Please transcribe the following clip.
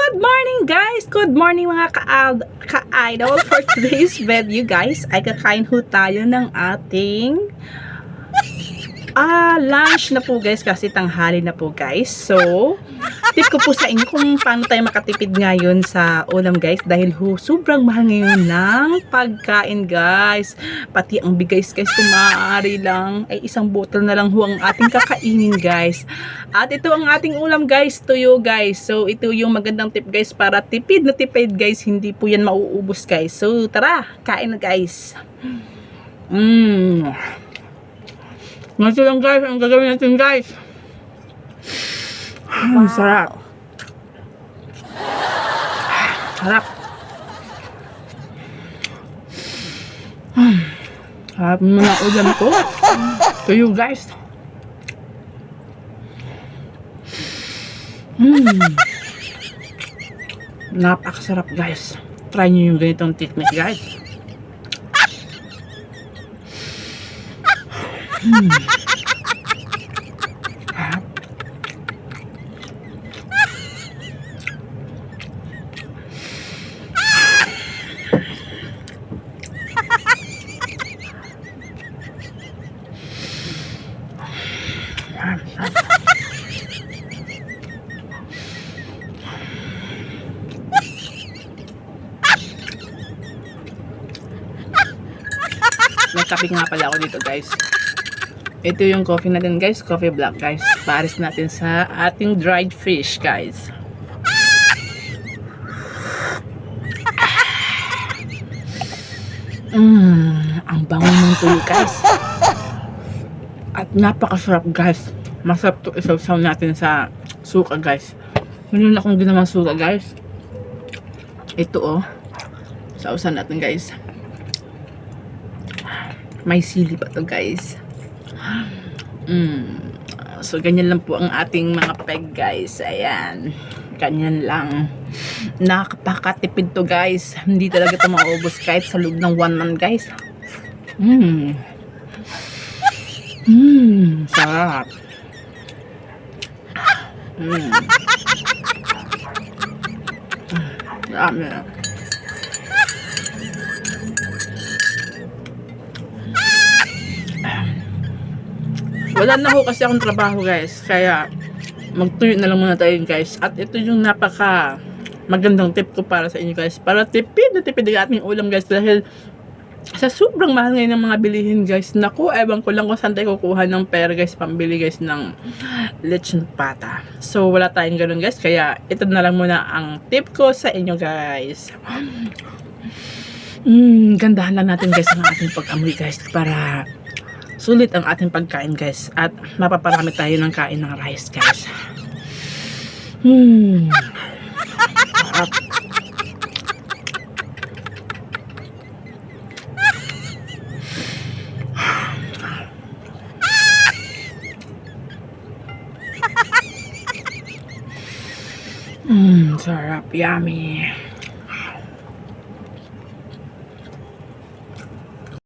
Good morning guys! Good morning mga ka-idol! For today's video guys, ay kakain ho tayo ng ating lunch na po guys, kasi tanghali na po guys. So, tip ko po sa inyo kung paano tayo makatipid ngayon sa ulam guys, dahil ho sobrang mahal ngayon ng pagkain guys. Pati ang bigays guys, kung maaari lang ay isang bottle na lang ho ang ating kakainin guys. At ito ang ating ulam guys, tuyo guys. So, ito yung magandang tip guys para tipid na tipid guys, hindi po yan mauubos guys. So, tara, kain na guys. Ngayon lang guys, ang gagawin natin guys. Sarap. Sarap. Sarap mo na ulam ko. Tuyo guys. Napakasarap guys. Try nyo yung ganitong technique guys. May kape nga pala ako dito guys. Ito yung coffee natin guys, coffee black guys. Pares natin sa ating dried fish guys. Ang bango ng tuyo guys. At napakasarap guys. Masarap to isaw-saw natin sa suka guys. Meron akong ginawang suka guys. Ito oh. Sausan natin guys. May sili pa to guys. So ganyan lang po ang ating mga peg guys. Ayan. Ganyan lang. Nakakatipid to guys. Hindi talaga ito maubos kahit sa loob ng 1 month guys. Sarap. Dami na. Wala na ho kasi akong trabaho guys, kaya magtuyo na lang muna tayo guys. At ito yung napaka magandang tip ko para sa inyo guys, para tipid na tipid ang ating ulam guys, dahil sa sobrang mahal ngayon ng mga bilihin guys. Naku, ewan ko lang kung saan tayo kukuha ng pera guys, pambili guys ng lechon pata. So wala tayong ganun guys, kaya ito na lang muna ang tip ko sa inyo guys. Gandahan lang natin guys ang ating pag-amoy guys, para sulit ang ating pagkain guys, at mapaparami tayo ng kain ng rice guys. Sarap, yummy.